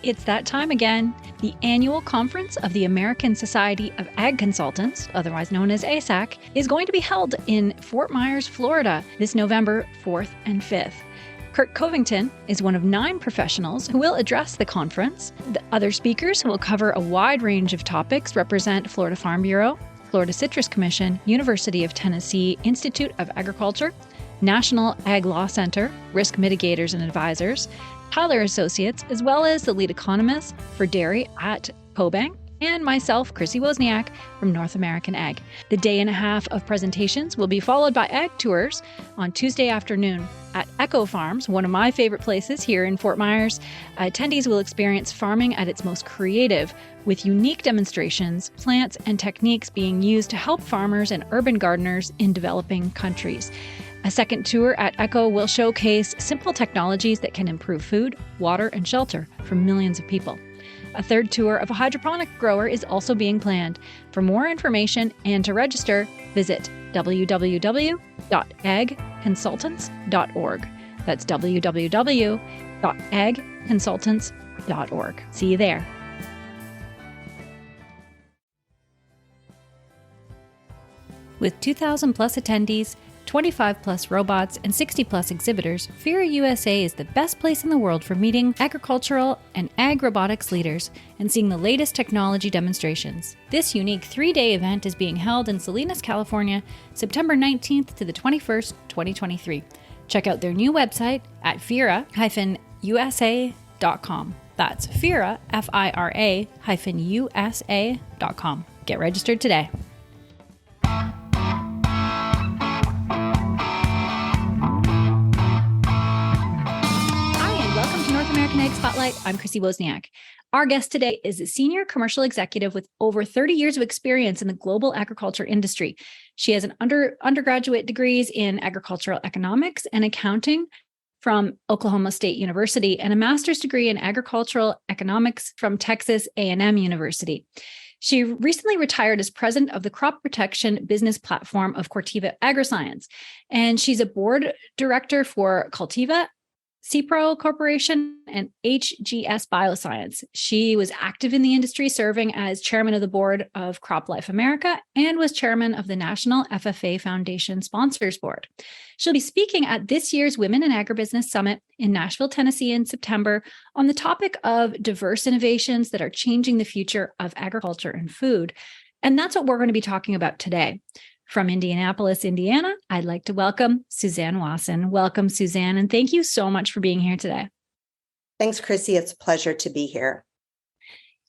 It's that time again. The annual conference of the American Society of Ag Consultants, otherwise known as ASAC, is going to be held in Fort Myers, Florida, this November 4th and 5th. Kurt Covington is one of 9 professionals who will address the conference. The other speakers who will cover a wide range of topics represent Florida Farm Bureau, Florida Citrus Commission, University of Tennessee Institute of Agriculture, National Ag Law Center, Risk Mitigators and Advisors, Tyler Associates, as well as the lead economist for dairy at CoBank, and myself, Chrissy Wozniak from North American Ag. The day and a half of presentations will be followed by ag tours on Tuesday afternoon at Echo Farms, one of my favorite places here in Fort Myers. Attendees will experience farming at its most creative, with unique demonstrations, plants, and techniques being used to help farmers and urban gardeners in developing countries. A second tour at Echo will showcase simple technologies that can improve food, water, and shelter for millions of people. A third tour of a hydroponic grower is also being planned. For more information and to register, visit www.agconsultants.org. That's www.agconsultants.org. See you there. With 2,000 plus attendees, 25 plus robots, and 60 plus exhibitors, FIRA USA is the best place in the world for meeting agricultural and ag robotics leaders and seeing the latest technology demonstrations. This unique 3-day event is being held in Salinas, California, September 19th to the 21st, 2023. Check out their new website at FIRA-USA.com. That's FIRA, FIRA-USA.com. Get registered today. American Ag Spotlight. I'm Chrissy Wozniak. Our guest today is a senior commercial executive with over 30 years of experience in the global agriculture industry. She has an undergraduate degrees in agricultural economics and accounting from Oklahoma State University and a master's degree in agricultural economics from Texas A&M University. She recently retired as president of the crop protection business platform of Corteva Agriscience, and she's a board director for Cultiva, CPRO Corporation, and HGS Bioscience. She was active in the industry, serving as chairman of the board of CropLife America and was chairman of the National FFA Foundation Sponsors Board. She'll be speaking at this year's Women in Agribusiness Summit in Nashville, Tennessee in September on the topic of diverse innovations that are changing the future of agriculture and food. And that's what we're going to be talking about today. From Indianapolis, Indiana, I'd like to welcome Susanne Wasson. Welcome, Susanne, and thank you so much for being here today. Thanks, Chrissy. It's a pleasure to be here.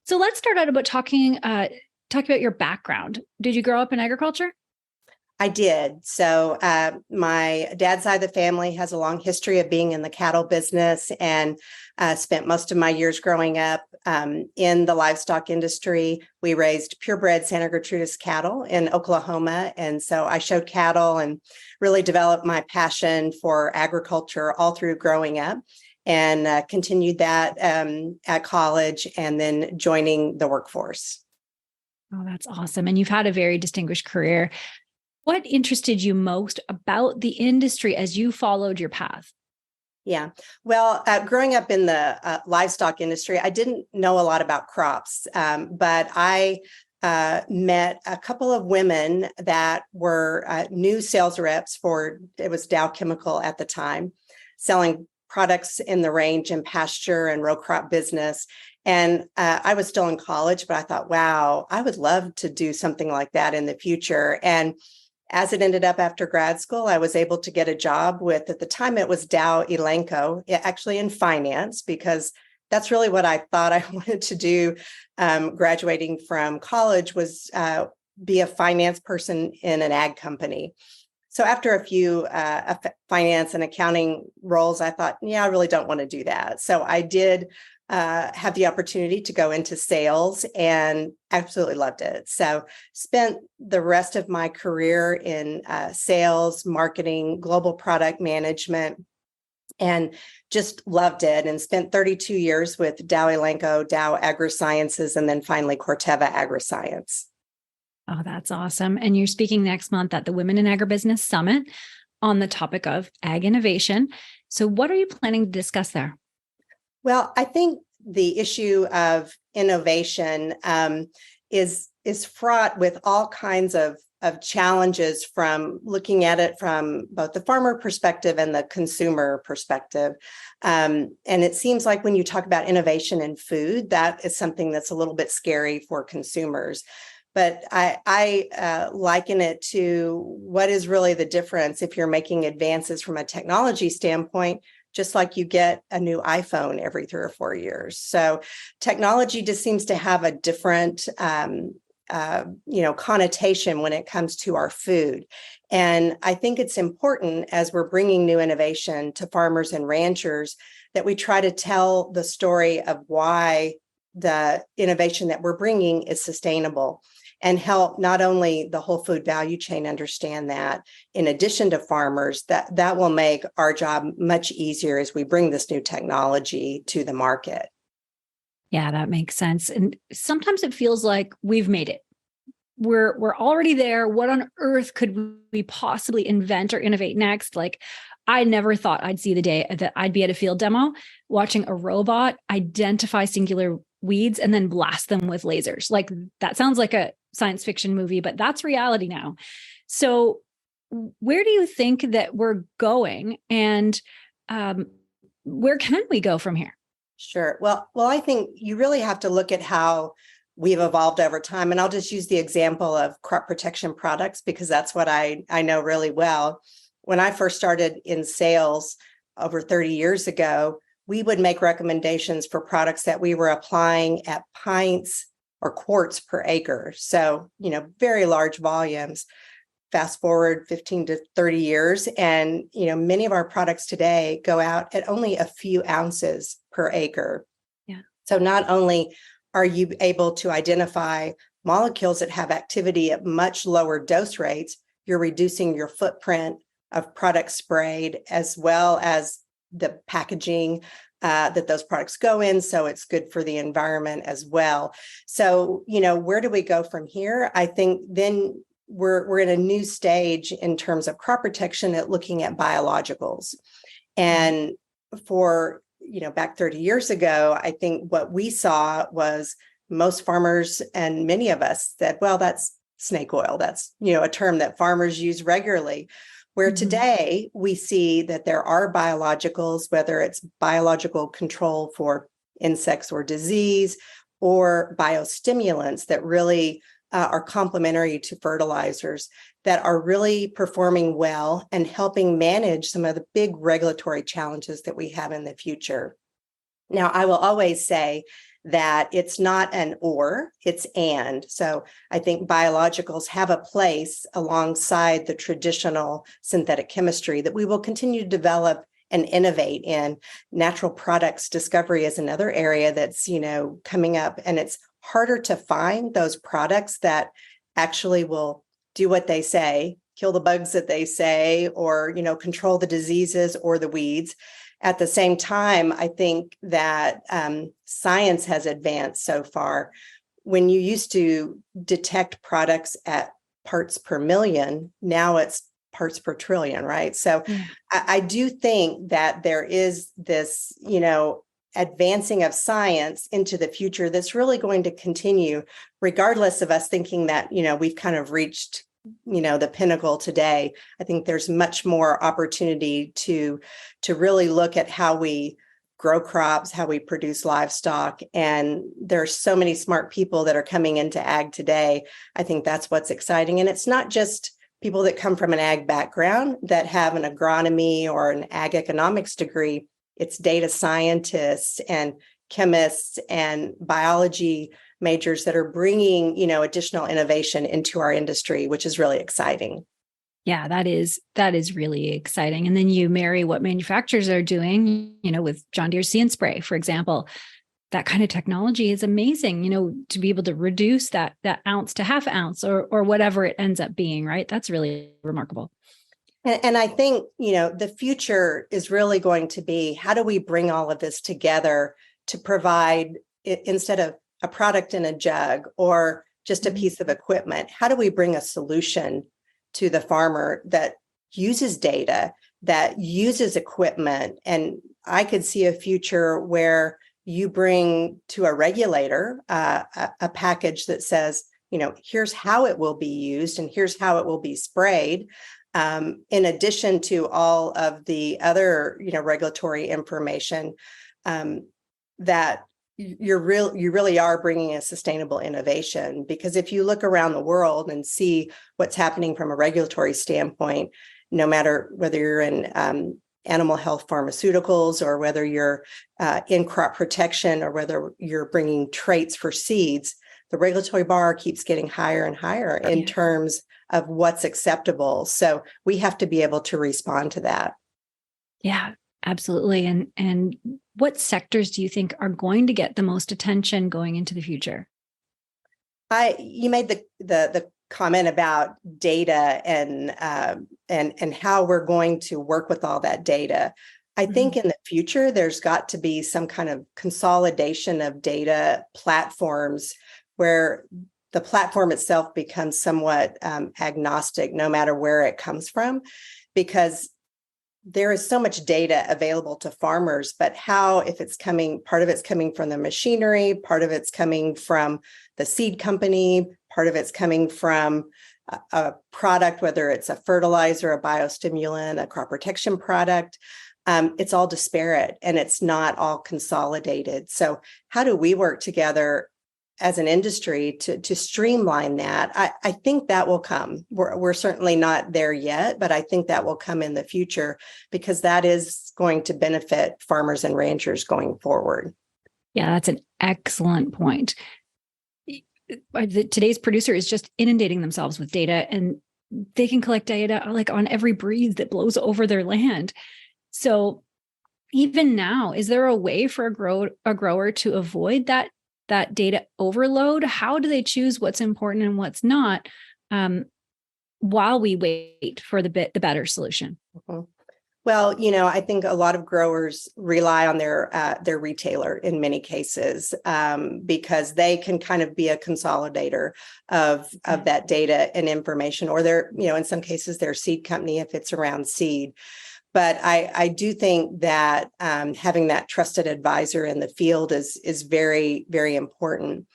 So let's start out about talking about your background. Did you grow up in agriculture? I did. So my dad's side of the family has a long history of being in the cattle business and spent most of my years growing up in the livestock industry. We raised purebred Santa Gertrudis cattle in Oklahoma. And so I showed cattle and really developed my passion for agriculture all through growing up and continued that at college and then joining the workforce. Oh, that's awesome. And you've had a very distinguished career. What interested you most about the industry as you followed your path? Yeah. Well, growing up in the livestock industry, I didn't know a lot about crops, but I met a couple of women that were new sales reps for, it was Dow Chemical at the time, selling products in the range and pasture and row crop business. And I was still in college, but I thought, wow, I would love to do something like that in the future. And as it ended up after grad school, I was able to get a job with, at the time it was Dow Elanco, actually in finance, because that's really what I thought I wanted to do. Graduating from college was be a finance person in an ag company. So after a few finance and accounting roles, I thought, yeah, I really don't want to do that. So I did have the opportunity to go into sales and absolutely loved it. So spent the rest of my career in sales, marketing, global product management, and just loved it, and spent 32 years with Dow Elanco, Dow Agrisciences, and then finally Corteva Agriscience. Oh, that's awesome. And you're speaking next month at the Women in Agribusiness Summit on the topic of ag innovation. So what are you planning to discuss there? Well, I think the issue of innovation is fraught with all kinds of challenges, from looking at it from both the farmer perspective and the consumer perspective. And it seems like when you talk about innovation in food, that is something that's a little bit scary for consumers. But I liken it to what is really the difference if you're making advances from a technology standpoint, just like you get a new iPhone every 3 or 4 years. So technology just seems to have a different connotation when it comes to our food. And I think it's important, as we're bringing new innovation to farmers and ranchers, that we try to tell the story of why the innovation that we're bringing is sustainable, and help not only the whole food value chain understand that, in addition to farmers, that will make our job much easier as we bring this new technology to the market. Yeah, that makes sense. And sometimes it feels like we've made it. We're already there. What on earth could we possibly invent or innovate next? Like, I never thought I'd see the day that I'd be at a field demo watching a robot identify singular weeds and then blast them with lasers. Like, that sounds like a science fiction movie, but that's reality now. So where do you think that we're going, and where can we go from here? Sure. Well, I think you really have to look at how we've evolved over time. And I'll just use the example of crop protection products, because that's what I know really well. When I first started in sales over 30 years ago, we would make recommendations for products that we were applying at pints or quarts per acre. So, very large volumes. Fast forward 15 to 30 years, and many of our products today go out at only a few ounces per acre. Yeah. So not only are you able to identify molecules that have activity at much lower dose rates, you're reducing your footprint of products sprayed, as well as the packaging that those products go in. So it's good for the environment as well. So, where do we go from here? I think then we're in a new stage in terms of crop protection at looking at biologicals. And for, back 30 years ago, I think what we saw was most farmers and many of us said, well, that's snake oil. That's, a term that farmers use regularly. Where today we see that there are biologicals, whether it's biological control for insects or disease, or biostimulants that really are complementary to fertilizers, that are really performing well and helping manage some of the big regulatory challenges that we have in the future. Now, I will always say that it's not an or, it's and. So I think biologicals have a place alongside the traditional synthetic chemistry that we will continue to develop and innovate in. Natural products discovery is another area that's, coming up, and it's harder to find those products that actually will do what they say, kill the bugs that they say, or, control the diseases or the weeds. At the same time, I think that science has advanced so far. When you used to detect products at parts per million, now it's parts per trillion, right? So I do think that there is this, advancing of science into the future that's really going to continue, regardless of us thinking that, we've kind of reached the pinnacle today. I think there's much more opportunity to really look at how we grow crops, how we produce livestock. And there's so many smart people that are coming into ag today. I think that's what's exciting. And it's not just people that come from an ag background that have an agronomy or an ag economics degree. It's data scientists and chemists and biology majors that are bringing, additional innovation into our industry, which is really exciting. Yeah, that is really exciting. And then you marry what manufacturers are doing, with John Deere See and Spray, for example. That kind of technology is amazing, to be able to reduce that ounce to half ounce or whatever it ends up being, right? That's really remarkable. And I think, the future is really going to be, how do we bring all of this together to provide, instead of a product in a jug or just a piece of equipment, how do we bring a solution to the farmer that uses data, that uses equipment? And I could see a future where you bring to a regulator a package that says, here's how it will be used and here's how it will be sprayed. In addition to all of the other, regulatory information, that you really are bringing a sustainable innovation. Because if you look around the world and see what's happening from a regulatory standpoint, no matter whether you're in animal health pharmaceuticals or whether you're in crop protection or whether you're bringing traits for seeds, the regulatory bar keeps getting higher and higher in terms of what's acceptable. So we have to be able to respond to that. Yeah, absolutely. And what sectors do you think are going to get the most attention going into the future? You made the comment about data and how we're going to work with all that data. I think in the future, there's got to be some kind of consolidation of data platforms where the platform itself becomes somewhat agnostic, no matter where it comes from, because there is so much data available to farmers, but if it's coming, part of it's coming from the machinery, part of it's coming from the seed company, part of it's coming from a product, whether it's a fertilizer, a biostimulant, a crop protection product, it's all disparate and it's not all consolidated. So how do we work together as an industry to streamline that? I think that will come. We're certainly not there yet, but I think that will come in the future because that is going to benefit farmers and ranchers going forward. Yeah, that's an excellent point. Today's producer is just inundating themselves with data, and they can collect data like on every breeze that blows over their land. So even now, is there a way for a grower to avoid that data overload? How do they choose what's important and what's not while we wait for the better solution? Mm-hmm. Well, I think a lot of growers rely on their retailer in many cases because they can kind of be a consolidator of that data and information, or they're, in some cases, their seed company if it's around seed. But I do think that having that trusted advisor in the field is very, very important.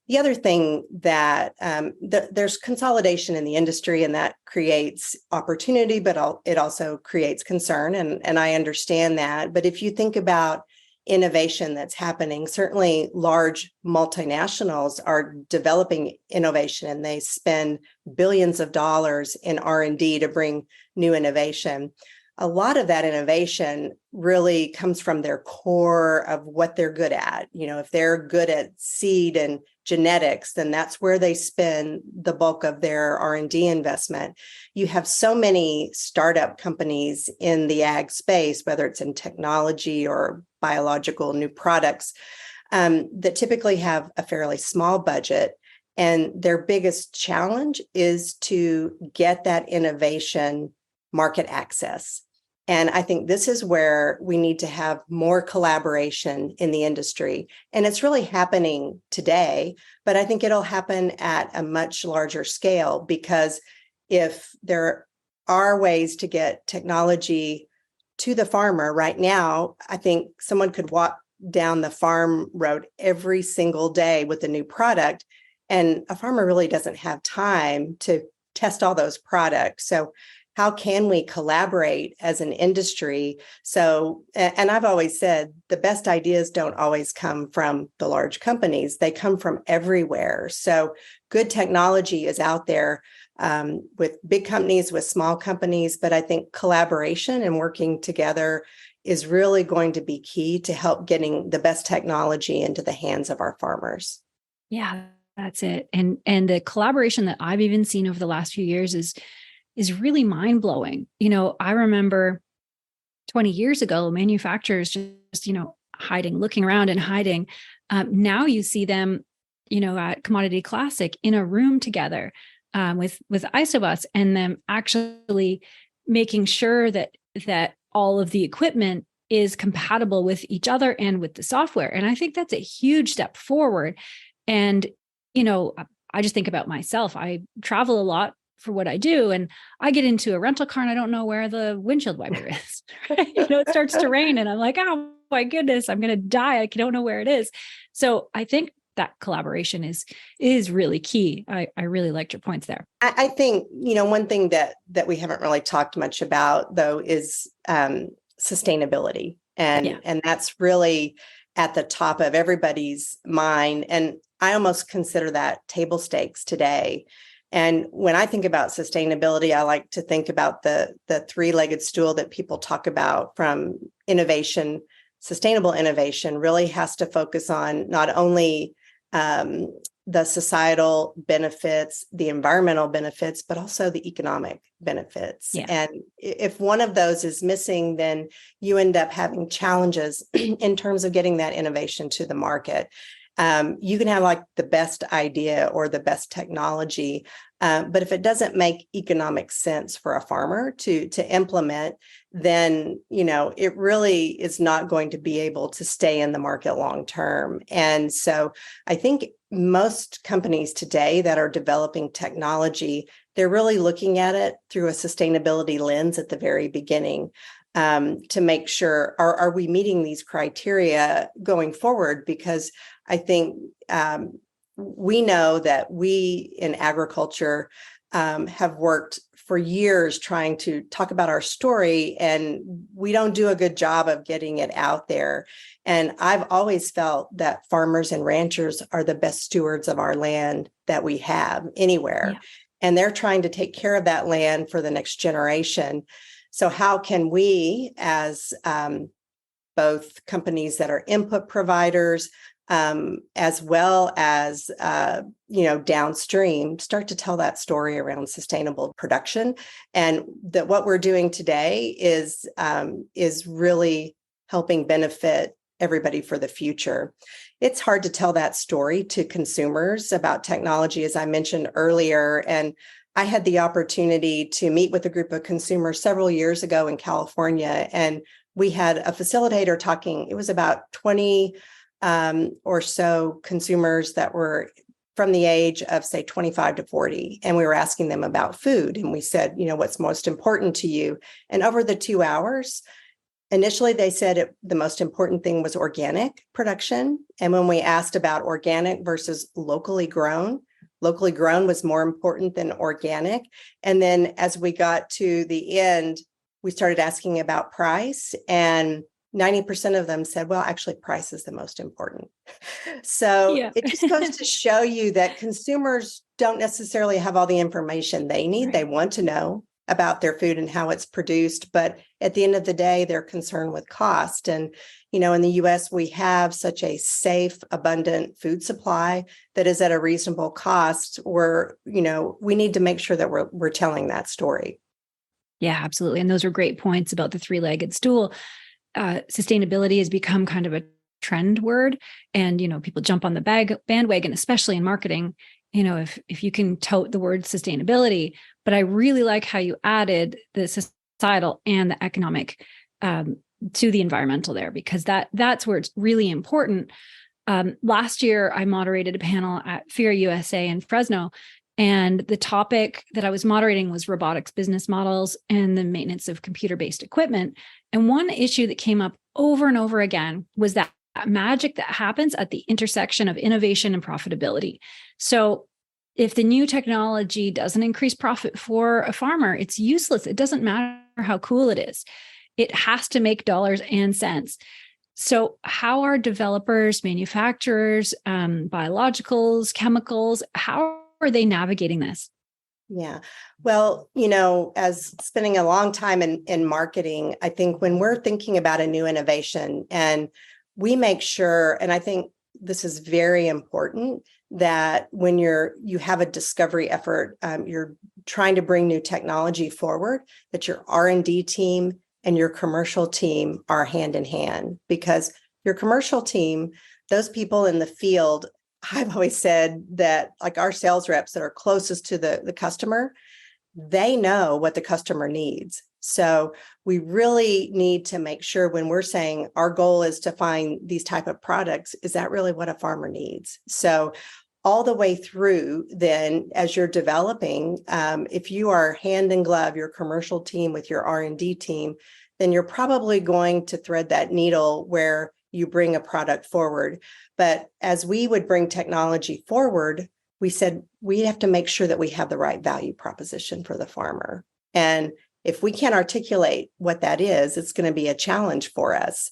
The other thing that there's consolidation in the industry, and that creates opportunity, but it also creates concern. And I understand that. But if you think about innovation that's happening, certainly large multinationals are developing innovation and they spend billions of dollars in R&D to bring new innovation. A lot of that innovation really comes from their core of what they're good at. If they're good at seed and genetics, then that's where they spend the bulk of their R&D investment. You have so many startup companies in the ag space, whether it's in technology or biological new products, that typically have a fairly small budget. And their biggest challenge is to get that innovation market access. And I think this is where we need to have more collaboration in the industry. And it's really happening today, but I think it'll happen at a much larger scale, because if there are ways to get technology to the farmer right now, I think someone could walk down the farm road every single day with a new product, and a farmer really doesn't have time to test all those products. So how can we collaborate as an industry? So, and I've always said the best ideas don't always come from the large companies. They come from everywhere. So good technology is out there with big companies, with small companies. But I think collaboration and working together is really going to be key to help getting the best technology into the hands of our farmers. Yeah, that's it. And the collaboration that I've even seen over the last few years is really mind-blowing. I remember 20 years ago, manufacturers just, looking around and hiding. Now you see them, at Commodity Classic in a room together with Isobus, and them actually making sure that all of the equipment is compatible with each other and with the software. And I think that's a huge step forward. And, I just think about myself. I travel a lot for what I do. And I get into a rental car and I don't know where the windshield wiper is. Right? It starts to rain and I'm like, oh my goodness, I'm going to die. I don't know where it is. So I think that collaboration is really key. I really liked your points there. I think, one thing that we haven't really talked much about, though, is sustainability. And that's really at the top of everybody's mind. And I almost consider that table stakes today. And when I think about sustainability, I like to think about the three-legged stool that people talk about from innovation. Sustainable innovation really has to focus on not only the societal benefits, the environmental benefits, but also the economic benefits. Yeah. And if one of those is missing, then you end up having challenges in terms of getting that innovation to the market. You can have like the best idea or the best technology, but if it doesn't make economic sense for a farmer to implement, then it really is not going to be able to stay in the market long term. And so I think most companies today that are developing technology, they're really looking at it through a sustainability lens at the very beginning. To make sure, are we meeting these criteria going forward? Because I think we know that we in agriculture have worked for years trying to talk about our story, and we don't do a good job of getting it out there. And I've always felt that farmers and ranchers are the best stewards of our land that we have anywhere. Yeah. And they're trying to take care of that land for the next generation. So how can we, as both companies that are input providers, as well as downstream, start to tell that story around sustainable production? And that what we're doing today is really helping benefit everybody for the future. It's hard to tell that story to consumers about technology, as I mentioned earlier. And I had the opportunity to meet with a group of consumers several years ago in California, and we had a facilitator talking. It was about 20 or so consumers that were from the age of, say, 25 to 40. And we were asking them about food. And we said, what's most important to you? And over the 2 hours, initially they said the most important thing was organic production. And when we asked about organic versus locally grown was more important than organic. And then as we got to the end, we started asking about price, and 90% of them said, well, actually, price is the most important. So It just goes to show you that consumers don't necessarily have all the information they need. Right. They want to know about their food and how it's produced. But at the end of the day, they're concerned with cost. And, in the US, we have such a safe, abundant food supply that is at a reasonable cost where, we need to make sure that we're telling that story. Yeah, absolutely. And those are great points about the three-legged stool. Sustainability has become kind of a trend word, and people jump on the bandwagon, especially in marketing. If you can tote the word sustainability, but I really like how you added the societal and the economic to the environmental there, because that's where it's really important. Last year, I moderated a panel at FIRA USA in Fresno, and the topic that I was moderating was robotics business models and the maintenance of computer-based equipment. And one issue that came up over and over again was that magic that happens at the intersection of innovation and profitability. So if the new technology doesn't increase profit for a farmer, it's useless. It doesn't matter how cool it is. It has to make dollars and cents. So how are developers, manufacturers, biologicals, chemicals, how are they navigating this? Yeah. Well, as spending a long time in marketing, I think when we're thinking about a new innovation, and we make sure, and I think this is very important, that when you have a discovery effort, you're trying to bring new technology forward, that your R&D team and your commercial team are hand in hand, because your commercial team, those people in the field, I've always said that, like, our sales reps that are closest to the customer, they know what the customer needs. So we really need to make sure when we're saying our goal is to find these type of products, is that really what a farmer needs? So all the way through, then as you're developing, if you are hand in glove, your commercial team with your R&D team, then you're probably going to thread that needle where you bring a product forward. But as we would bring technology forward, we said we have to make sure that we have the right value proposition for the farmer. And if we can't articulate what that is, it's going to be a challenge for us,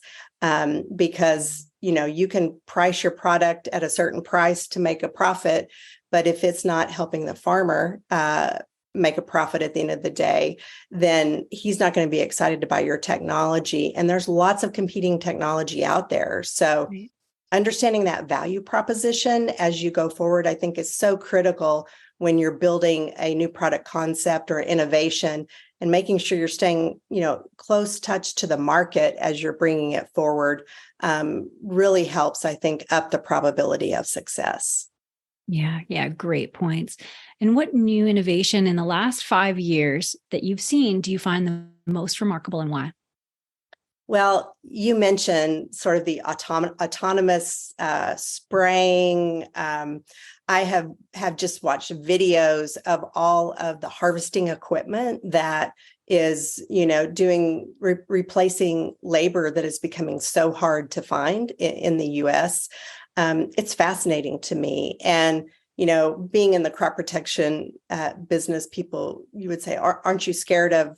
because you can price your product at a certain price to make a profit, but if it's not helping the farmer make a profit at the end of the day, then he's not going to be excited to buy your technology. And there's lots of competing technology out there. So understanding that value proposition as you go forward, I think is so critical when you're building a new product concept or innovation, and making sure you're staying, close touch to the market as you're bringing it forward, really helps, I think, up the probability of success. Yeah, great points. And what new innovation in the last 5 years that you've seen do you find the most remarkable, and why? Well, you mentioned sort of the autonomous spraying. I have just watched videos of all of the harvesting equipment that is, doing replacing labor that is becoming so hard to find in the U.S. It's fascinating to me. And, being in the crop protection business, people, you would say, aren't you scared of,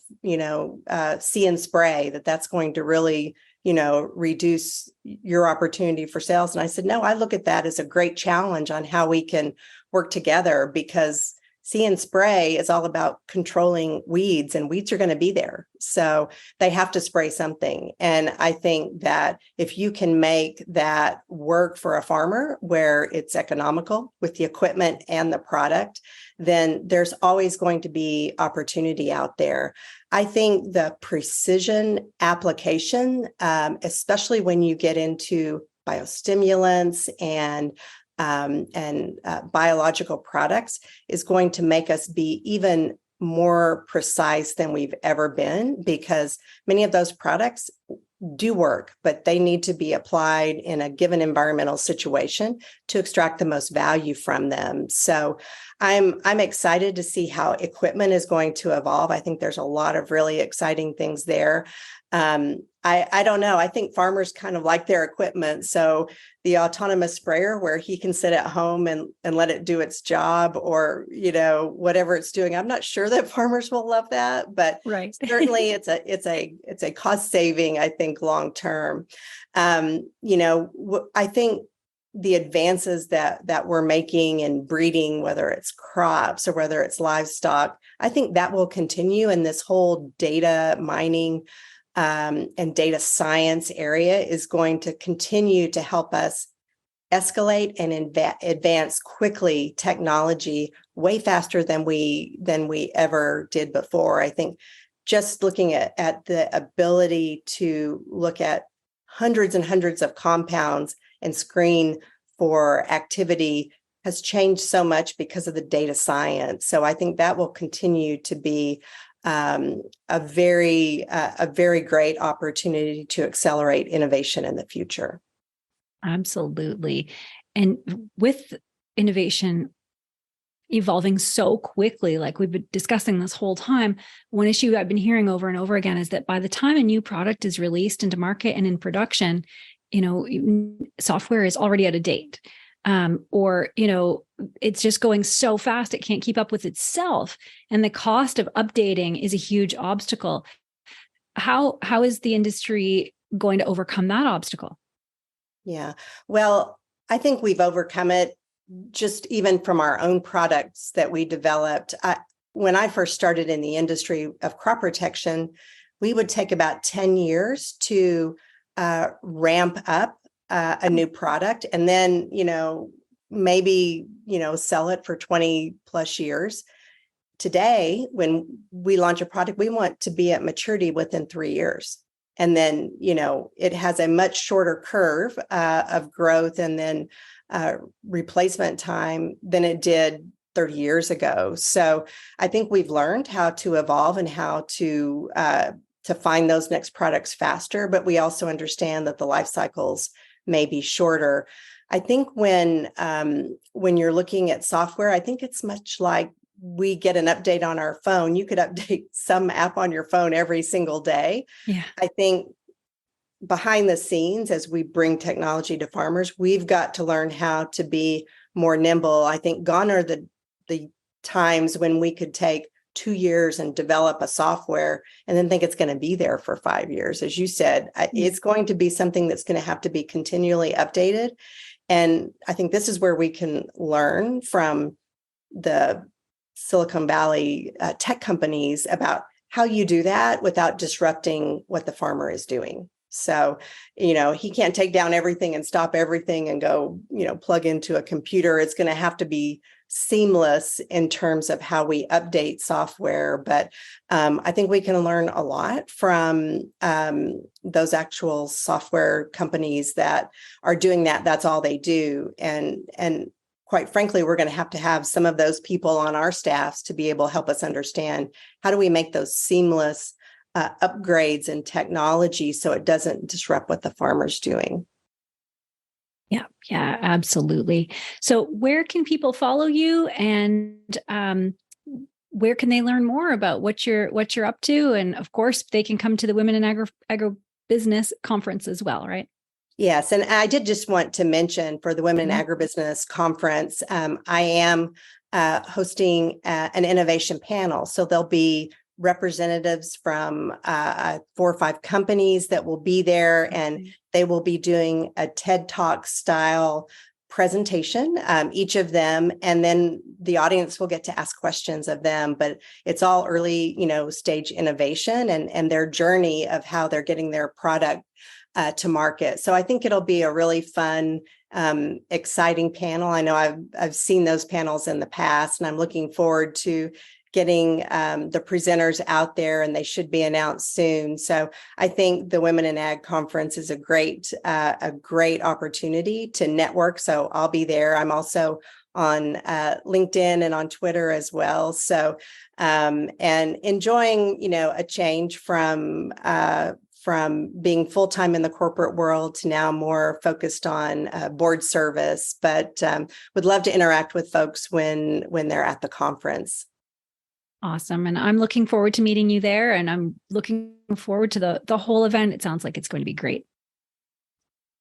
see and spray, that's going to really, reduce your opportunity for sales? And I said, no, I look at that as a great challenge on how we can work together, because see and spray is all about controlling weeds, and weeds are going to be there. So they have to spray something. And I think that if you can make that work for a farmer where it's economical with the equipment and the product, then there's always going to be opportunity out there. I think the precision application, especially when you get into biostimulants and biological products, is going to make us be even more precise than we've ever been, because many of those products do work, but they need to be applied in a given environmental situation to extract the most value from them. So I'm excited to see how equipment is going to evolve. I think there's a lot of really exciting things there. I don't know. I think farmers kind of like their equipment. So the autonomous sprayer, where he can sit at home and let it do its job, or, whatever it's doing. I'm not sure that farmers will love that, but right. Certainly it's a cost saving, I think, long term. I think the advances that we're making in breeding, whether it's crops or whether it's livestock, I think that will continue. And this whole data mining and data science area is going to continue to help us escalate and advance quickly technology way faster than we ever did before. I think just looking at the ability to look at hundreds and hundreds of compounds and screen for activity has changed so much because of the data science. So I think that will continue to be a very great opportunity to accelerate innovation in the future. Absolutely. And with innovation evolving so quickly, like we've been discussing this whole time, one issue I've been hearing over and over again is that by the time a new product is released into market and in production, software is already out of date. Or it's just going so fast, it can't keep up with itself. And the cost of updating is a huge obstacle. How is the industry going to overcome that obstacle? Yeah, well, I think we've overcome it just even from our own products that we developed. When I first started in the industry of crop protection, we would take about 10 years to ramp up a new product, and then, maybe, sell it for 20 plus years. Today, when we launch a product, we want to be at maturity within 3 years. And then, it has a much shorter curve of growth and then replacement time than it did 30 years ago. So I think we've learned how to evolve and how to find those next products faster, but we also understand that the life cycles may be shorter. I think when you're looking at software, I think it's much like we get an update on our phone. You could update some app on your phone every single day. Yeah. I think behind the scenes, as we bring technology to farmers, we've got to learn how to be more nimble. I think gone are the times when we could take 2 years and develop a software and then think it's going to be there for 5 years. As you said, it's going to be something that's going to have to be continually updated. And I think this is where we can learn from the Silicon Valley tech companies about how you do that without disrupting what the farmer is doing. So, he can't take down everything and stop everything and go, plug into a computer. It's going to have to be seamless in terms of how we update software. But I think we can learn a lot from those actual software companies that are doing that. That's all they do. And quite frankly, we're going to have some of those people on our staffs to be able to help us understand how do we make those seamless upgrades in technology so it doesn't disrupt what the farmer's doing. Yeah, absolutely. So where can people follow you, and where can they learn more about what you're up to? And of course, they can come to the Women in Agribusiness conference as well, right? Yes. And I did just want to mention for the Women in Agribusiness conference, I am hosting an innovation panel. So there'll be representatives from 4 or 5 companies that will be there, and they will be doing a TED Talk style presentation, each of them, and then the audience will get to ask questions of them. But it's all early, stage innovation and their journey of how they're getting their product to market. So I think it'll be a really fun, exciting panel. I know I've seen those panels in the past, and I'm looking forward to getting the presenters out there, and they should be announced soon. So I think the Women in Ag conference is a great opportunity to network. So I'll be there. I'm also on LinkedIn and on Twitter as well. So and enjoying, a change from being full-time in the corporate world to now more focused on board service, but would love to interact with folks when they're at the conference. Awesome. And I'm looking forward to meeting you there, and I'm looking forward to the whole event. It sounds like it's going to be great.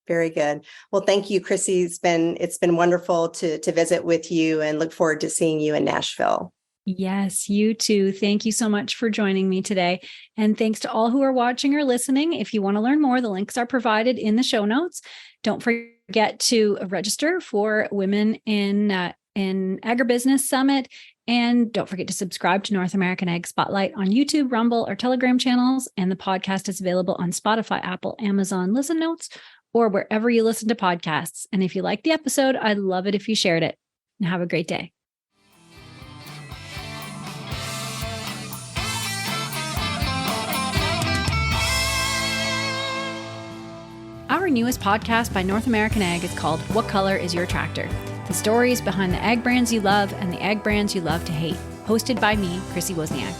Very good. Well, thank you, Chrissy. It's been wonderful to visit with you, and look forward to seeing you in Nashville. Yes, you too. Thank you so much for joining me today. And thanks to all who are watching or listening. If you want to learn more, the links are provided in the show notes. Don't forget to register for Women in Agribusiness Summit. And don't forget to subscribe to North American Ag Spotlight on YouTube, Rumble, or Telegram channels. And the podcast is available on Spotify, Apple, Amazon Listen Notes, or wherever you listen to podcasts. And if you liked the episode, I'd love it if you shared it. And have a great day. Our newest podcast by North American Ag is called What Color is Your Tractor? The stories behind the ag brands you love and the ag brands you love to hate. Hosted by me, Chrissy Wozniak.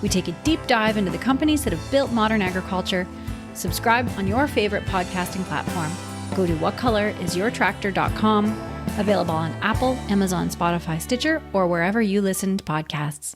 We take a deep dive into the companies that have built modern agriculture. Subscribe on your favorite podcasting platform. Go to whatcolorisyourtractor.com. Available on Apple, Amazon, Spotify, Stitcher, or wherever you listen to podcasts.